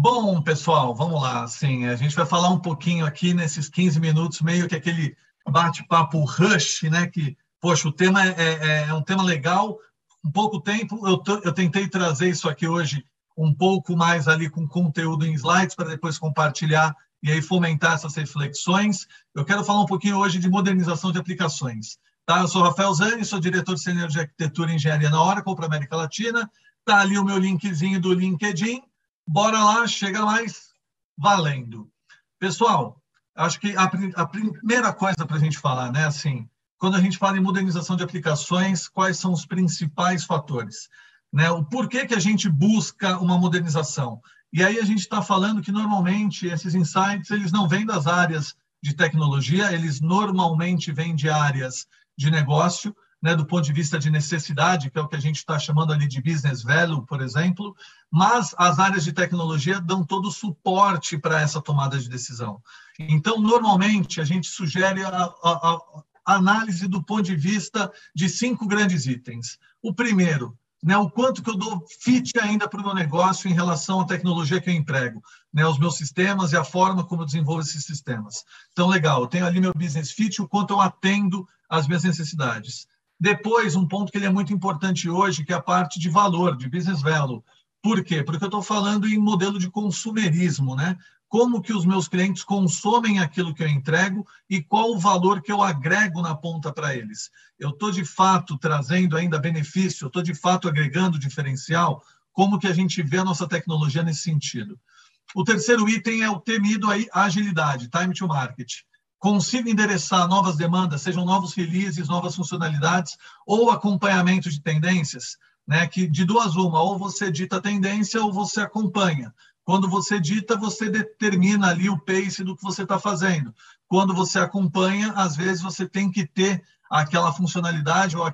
Bom, pessoal, vamos lá. Assim, a gente vai falar um pouquinho aqui nesses 15 minutos, meio que aquele bate-papo rush, né? Que, poxa, o tema é um tema legal. Um pouco tempo, eu tentei trazer isso aqui hoje um pouco mais ali com conteúdo em slides para depois compartilhar e aí fomentar essas reflexões. Eu quero falar um pouquinho hoje de modernização de aplicações. Tá? Eu sou Rafael Zani, sou diretor sênior de arquitetura e engenharia na Oracle para a América Latina. Tá ali o meu linkzinho do LinkedIn. Bora lá, chega mais, valendo. Pessoal, acho que a primeira coisa para a gente falar, né, assim, quando a gente fala em modernização de aplicações, quais são os principais fatores? Né? O porquê que a gente busca uma modernização? E aí a gente está falando que, normalmente, esses insights, eles não vêm das áreas de tecnologia, eles normalmente vêm de áreas de negócio, né, do ponto de vista de necessidade, que é o que a gente está chamando ali de business value, por exemplo, mas as áreas de tecnologia dão todo o suporte para essa tomada de decisão. Então, normalmente, a gente sugere a análise do ponto de vista de 5 grandes itens. O primeiro, né, o quanto que eu dou fit ainda para o meu negócio em relação à tecnologia que eu emprego, né, os meus sistemas e a forma como eu desenvolvo esses sistemas. Então, legal, eu tenho ali meu business fit, o quanto eu atendo às minhas necessidades. Depois, um ponto que ele é muito importante hoje, que é a parte de valor, de business value. Por quê? Porque eu estou falando em modelo de consumerismo, né? Como que os meus clientes consomem aquilo que eu entrego e qual o valor que eu agrego na ponta para eles. Eu estou, de fato, trazendo ainda benefício, eu estou, de fato, agregando diferencial, como que a gente vê a nossa tecnologia nesse sentido. O terceiro item é o temido aí, agilidade, time to market. Consigo endereçar novas demandas, sejam novos releases, novas funcionalidades ou acompanhamento de tendências, né? Que de duas uma, ou você dita a tendência ou você acompanha. Quando você dita, você determina ali o pace do que você está fazendo. Quando você acompanha, às vezes você tem que ter aquela funcionalidade ou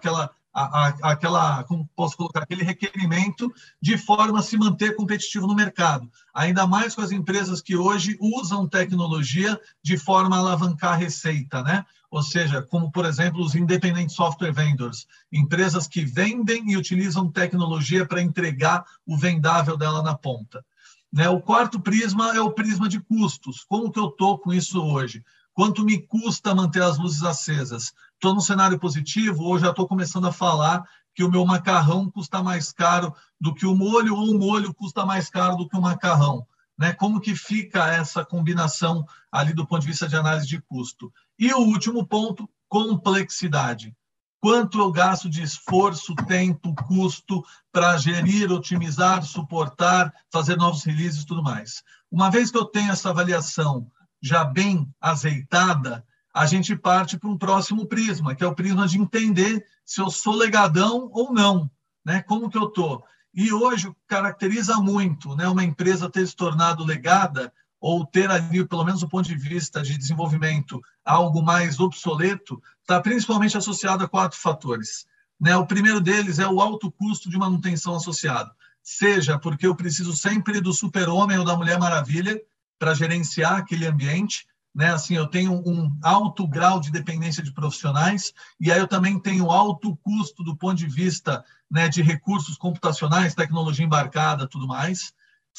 como posso colocar, aquele requerimento de forma a se manter competitivo no mercado. Ainda mais com as empresas que hoje usam tecnologia de forma a alavancar a receita, né? Ou seja, como, por exemplo, os independent software vendors, empresas que vendem e utilizam tecnologia para entregar o vendável dela na ponta. Né? O quarto prisma é o prisma de custos. Como que eu estou com isso hoje? Quanto me custa manter as luzes acesas? Estou num cenário positivo ou já estou começando a falar que o meu macarrão custa mais caro do que o molho ou o molho custa mais caro do que o macarrão? Né? Como que fica essa combinação ali do ponto de vista de análise de custo? E o último ponto, complexidade. Quanto eu gasto de esforço, tempo, custo para gerir, otimizar, suportar, fazer novos releases e tudo mais. Uma vez que eu tenho essa avaliação já bem azeitada, a gente parte para um próximo prisma, que é o prisma de entender se eu sou legadão ou não, né? Como que eu estou? E hoje caracteriza muito, né, uma empresa ter se tornado legada ou ter ali, pelo menos do ponto de vista de desenvolvimento, algo mais obsoleto, está principalmente associado a 4 fatores. Né? O primeiro deles é o alto custo de manutenção associado, seja porque eu preciso sempre do super-homem ou da Mulher Maravilha para gerenciar aquele ambiente, né? Assim, eu tenho um alto grau de dependência de profissionais e aí eu também tenho alto custo do ponto de vista, né, de recursos computacionais, tecnologia embarcada, tudo mais.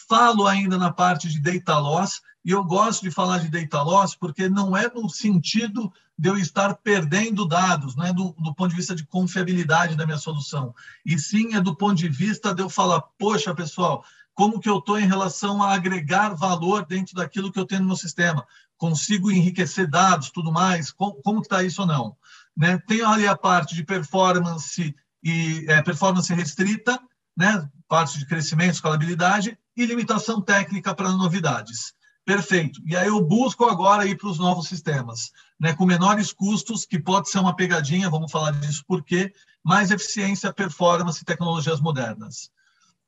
Falo ainda na parte de data loss, e eu gosto de falar de data loss porque não é no sentido de eu estar perdendo dados, né, do ponto de vista de confiabilidade da minha solução, e sim é do ponto de vista de eu falar, poxa, pessoal, como que eu estou em relação a agregar valor dentro daquilo que eu tenho no meu sistema? Consigo enriquecer dados, tudo mais? Como que está isso ou não? Né? Tem ali a parte de performance e performance restrita, né? Parte de crescimento, escalabilidade e limitação técnica para novidades. Perfeito. E aí eu busco agora ir para os novos sistemas, né? Com menores custos, que pode ser uma pegadinha, vamos falar disso por quê, mais eficiência, performance e tecnologias modernas.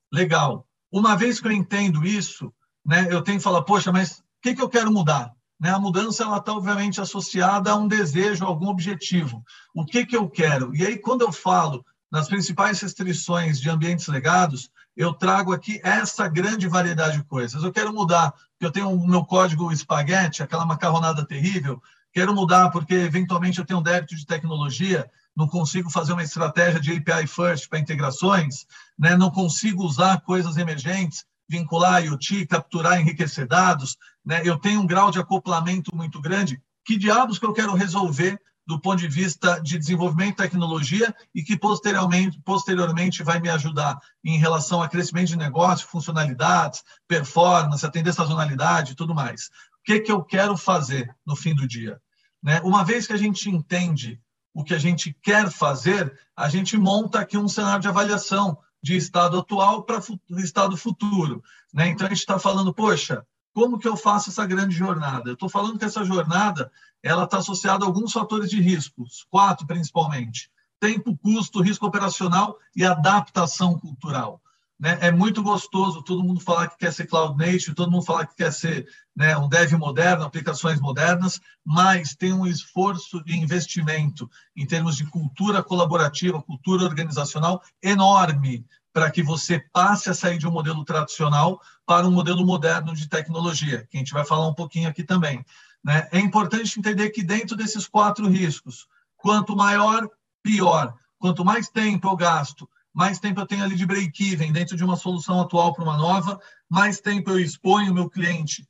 Legal. Uma vez que eu entendo isso, né, eu tenho que falar, poxa, mas o que eu quero mudar? Né? A mudança está, obviamente, associada a um desejo, a algum objetivo. O que eu quero? E aí, quando eu falo nas principais restrições de ambientes legados, eu trago aqui essa grande variedade de coisas. Eu quero mudar, porque eu tenho o meu código espaguete, aquela macarronada terrível, quero mudar porque, eventualmente, eu tenho um débito de tecnologia, não consigo fazer uma estratégia de API first para integrações, né? Não consigo usar coisas emergentes, vincular IoT, capturar, enriquecer dados, né? Eu tenho um grau de acoplamento muito grande. Que diabos que eu quero resolver do ponto de vista de desenvolvimento de tecnologia e que posteriormente vai me ajudar em relação a crescimento de negócio, funcionalidades, performance, atender sazonalidade e tudo mais. O que eu quero fazer no fim do dia? Né? Uma vez que a gente entende o que a gente quer fazer, a gente monta aqui um cenário de avaliação de estado atual para o estado futuro. Né? Então, a gente está falando, poxa, como que eu faço essa grande jornada? Eu estou falando que essa jornada ela está associada a alguns fatores de riscos, 4 principalmente: tempo, custo, risco operacional e adaptação cultural. Né? É muito gostoso todo mundo falar que quer ser cloud native, todo mundo falar que quer ser, né, um dev moderno, aplicações modernas, mas tem um esforço de investimento em termos de cultura colaborativa, cultura organizacional enorme para que você passe a sair de um modelo tradicional para um modelo moderno de tecnologia, que a gente vai falar um pouquinho aqui também. Né? É importante entender que dentro desses 4 riscos, quanto maior, pior. Quanto mais tempo eu gasto, mais tempo eu tenho ali de break-even dentro de uma solução atual para uma nova, mais tempo eu exponho o meu cliente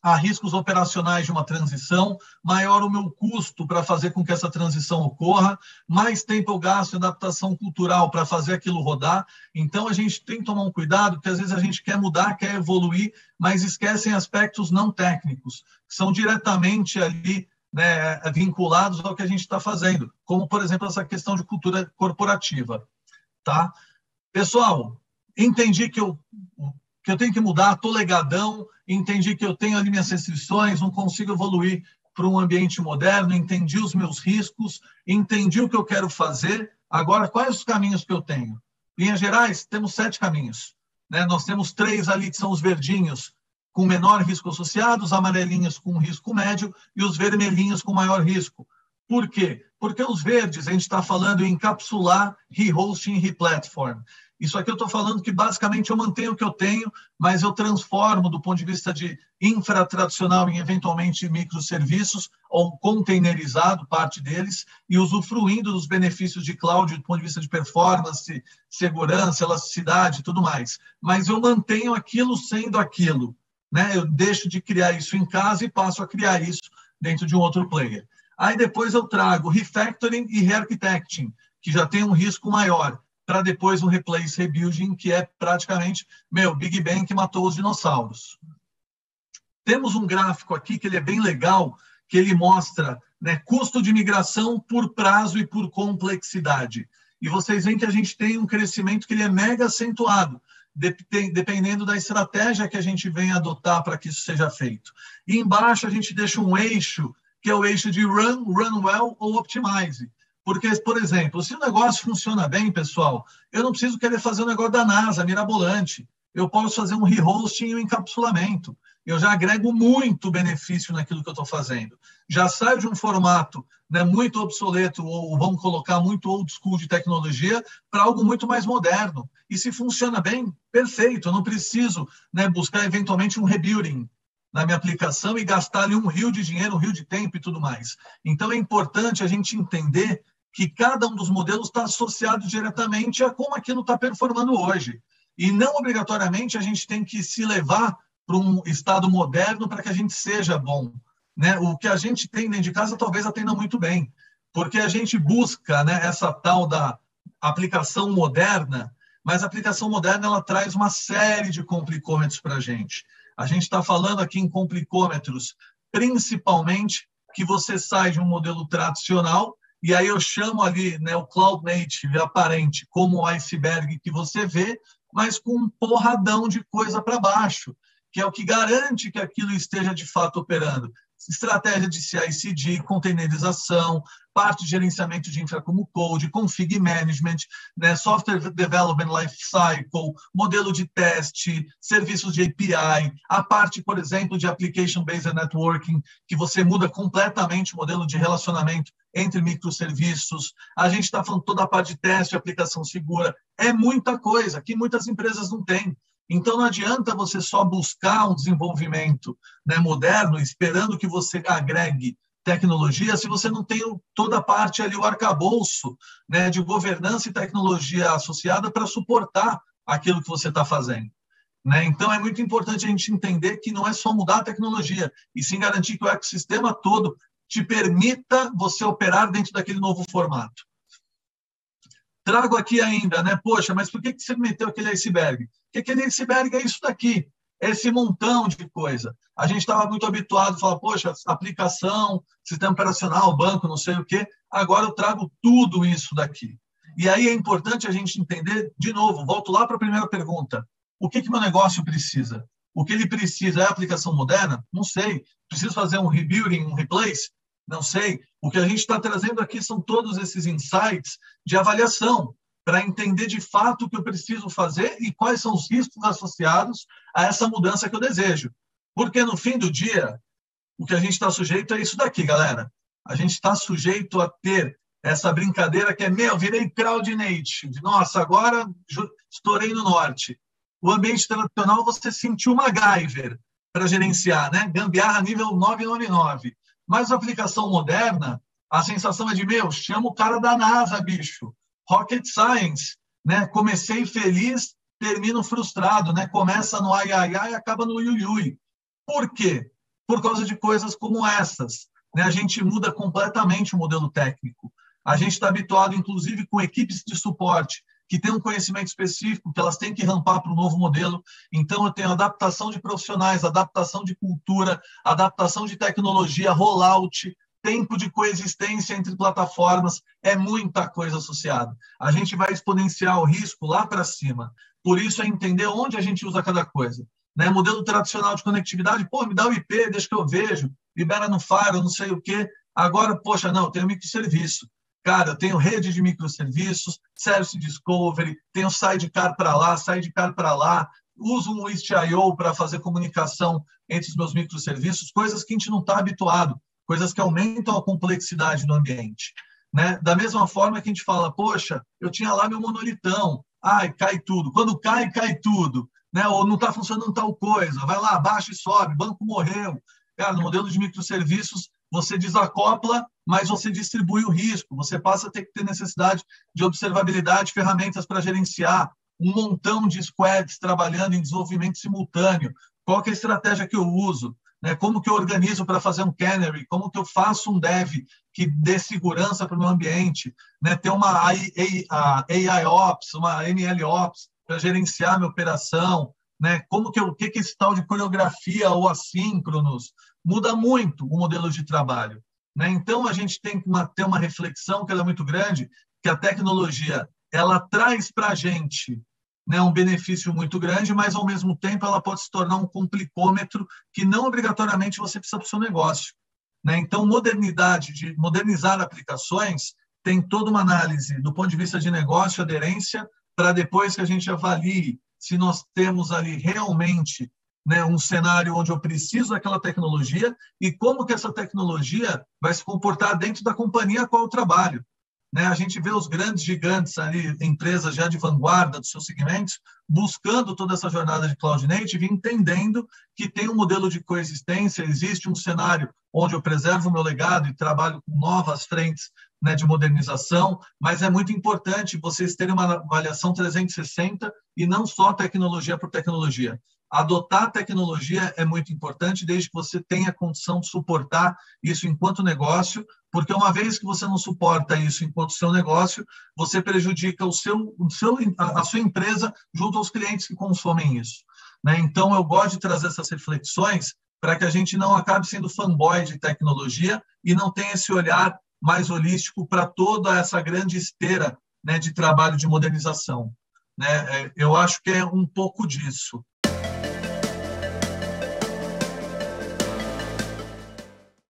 a riscos operacionais de uma transição, maior o meu custo para fazer com que essa transição ocorra, mais tempo eu gasto em adaptação cultural para fazer aquilo rodar. Então, a gente tem que tomar um cuidado, porque às vezes a gente quer mudar, quer evoluir, mas esquecem aspectos não técnicos, que são diretamente ali, né, vinculados ao que a gente está fazendo, como, por exemplo, essa questão de cultura corporativa. Tá? Pessoal, entendi que eu tenho que mudar, estou legadão, entendi que eu tenho ali minhas restrições, não consigo evoluir para um ambiente moderno, entendi os meus riscos, entendi o que eu quero fazer. Agora, quais os caminhos que eu tenho? Em linhas gerais, temos 7 caminhos. Né? Nós temos 3 ali que são os verdinhos, com menor risco associado, os amarelinhos com risco médio e os vermelhinhos com maior risco. Por quê? Porque os verdes, a gente está falando em encapsular, rehosting e replatform. Isso aqui eu estou falando que basicamente eu mantenho o que eu tenho, mas eu transformo do ponto de vista de infra tradicional em eventualmente microserviços ou containerizado parte deles e usufruindo dos benefícios de cloud do ponto de vista de performance, segurança, elasticidade e tudo mais. Mas eu mantenho aquilo sendo aquilo. Né? Eu deixo de criar isso em casa e passo a criar isso dentro de um outro player. Aí depois eu trago refactoring e re-architecting, que já tem um risco maior, para depois um replace rebuilding, que é praticamente, Big Bang que matou os dinossauros. Temos um gráfico aqui que ele é bem legal, que ele mostra, né, custo de migração por prazo e por complexidade. E vocês veem que a gente tem um crescimento que ele é mega acentuado, dependendo da estratégia que a gente vem adotar para que isso seja feito. E embaixo a gente deixa um eixo, que é o eixo de run, run well ou optimize. Porque, por exemplo, se o negócio funciona bem, pessoal, eu não preciso querer fazer um negócio da NASA, mirabolante. Eu posso fazer um rehosting e um encapsulamento. Eu já agrego muito benefício naquilo que eu estou fazendo. Já saio de um formato, né, muito obsoleto, ou vamos colocar muito old school de tecnologia, para algo muito mais moderno. E se funciona bem, perfeito. Eu não preciso, né, buscar eventualmente um rebuilding na minha aplicação e gastar ali um rio de dinheiro, um rio de tempo e tudo mais. Então, é importante a gente entender que cada um dos modelos está associado diretamente a como aquilo está performando hoje. E não obrigatoriamente a gente tem que se levar para um estado moderno para que a gente seja bom. Né? O que a gente tem dentro de casa talvez atenda muito bem, porque a gente busca, né, essa tal da aplicação moderna, mas a aplicação moderna ela traz uma série de complicômetros para a gente. A gente está falando aqui em complicômetros, principalmente que você sai de um modelo tradicional, e aí eu chamo ali, né, o Cloud Native aparente como o iceberg que você vê, mas com um porradão de coisa para baixo, que é o que garante que aquilo esteja de fato operando. Estratégia de CI/CD, containerização, parte de gerenciamento de infra como code, config management, né, software development lifecycle, modelo de teste, serviços de API, a parte, por exemplo, de application-based networking, que você muda completamente o modelo de relacionamento entre microserviços. A gente está falando toda a parte de teste, aplicação segura. É muita coisa que muitas empresas não têm. Então, não adianta você só buscar um desenvolvimento, né, moderno, esperando que você agregue tecnologia, se você não tem toda a parte ali, o arcabouço, né, de governança e tecnologia associada para suportar aquilo que você está fazendo. né? Então, é muito importante a gente entender que não é só mudar a tecnologia, e sim garantir que o ecossistema todo te permita você operar dentro daquele novo formato. Trago aqui ainda, né? Poxa, mas por que você meteu aquele iceberg? Porque aquele iceberg é isso daqui, é esse montão de coisa. A gente estava muito habituado a falar, poxa, aplicação, sistema operacional, banco, não sei o quê. Agora eu trago tudo isso daqui. E aí é importante a gente entender, de novo, volto lá para a primeira pergunta. O que meu negócio precisa? O que ele precisa é aplicação moderna? Não sei. Preciso fazer um rebuilding, um replace? Não sei. O que a gente está trazendo aqui são todos esses insights de avaliação para entender de fato o que eu preciso fazer e quais são os riscos associados a essa mudança que eu desejo. Porque, no fim do dia, o que a gente está sujeito é isso daqui, galera. A gente está sujeito a ter essa brincadeira que é, virei crowd native. Nossa, agora estourei no norte. O ambiente tradicional, você sentiu MacGyver para gerenciar, né? Gambiarra nível 999. Mas a aplicação moderna, a sensação é de, chama o cara da NASA, bicho. Rocket Science, né? Comecei feliz, termino frustrado, né? Começa no ai, ai, ai e acaba no iui, iui. Por quê? Por causa de coisas como essas, né? A gente muda completamente o modelo técnico. A gente está habituado, inclusive, com equipes de suporte que têm um conhecimento específico, que elas têm que rampar para o novo modelo. Então, eu tenho adaptação de profissionais, adaptação de cultura, adaptação de tecnologia, rollout, tempo de coexistência entre plataformas, é muita coisa associada. A gente vai exponenciar o risco lá para cima. Por isso, é entender onde a gente usa cada coisa. Né? Modelo tradicional de conectividade, me dá o IP, deixa que eu vejo, libera no Fire, não sei o quê. Agora, poxa, não, tem um microserviço. Cara, eu tenho rede de microserviços, Service Discovery, tenho sidecar para lá, uso um Istio para fazer comunicação entre os meus microserviços, coisas que a gente não está habituado, coisas que aumentam a complexidade no ambiente. Né? Da mesma forma que a gente fala, poxa, eu tinha lá meu monolitão, cai tudo. Quando cai tudo. Né? Ou não está funcionando tal coisa, vai lá, baixa e sobe, banco morreu. Cara, no modelo de microserviços, você desacopla, mas você distribui o risco, você passa a ter que ter necessidade de observabilidade, ferramentas para gerenciar, um montão de squads trabalhando em desenvolvimento simultâneo. Qual que é a estratégia que eu uso? Né? Como que eu organizo para fazer um canary? Como que eu faço um dev que dê segurança para o meu ambiente? Né? Ter uma AIOps, uma MLOps para gerenciar minha operação. Né? O que é esse tal de coreografia ou assíncronos? Muda muito o modelo de trabalho. Né? Então, a gente tem que ter uma reflexão que ela é muito grande, que a tecnologia ela traz para a gente, né, um benefício muito grande, mas, ao mesmo tempo, ela pode se tornar um complicômetro que não obrigatoriamente você precisa para o seu negócio. Né? Então, modernizar aplicações tem toda uma análise do ponto de vista de negócio, aderência, para depois que a gente avalie se nós temos ali realmente, né, um cenário onde eu preciso daquela tecnologia e como que essa tecnologia vai se comportar dentro da companhia a qual eu trabalho. Né? A gente vê os grandes gigantes ali, empresas já de vanguarda dos seus segmentos, buscando toda essa jornada de Cloud Native, entendendo que tem um modelo de coexistência, existe um cenário onde eu preservo o meu legado e trabalho com novas frentes, né, de modernização, mas é muito importante vocês terem uma avaliação 360 e não só tecnologia por tecnologia. Adotar tecnologia é muito importante, desde que você tenha a condição de suportar isso enquanto negócio, porque uma vez que você não suporta isso enquanto seu negócio, você prejudica a sua empresa junto aos clientes que consomem isso. Né? Então, eu gosto de trazer essas reflexões para que a gente não acabe sendo fanboy de tecnologia e não tenha esse olhar mais holístico para toda essa grande esteira, né, de trabalho de modernização. Né? Eu acho que é um pouco disso.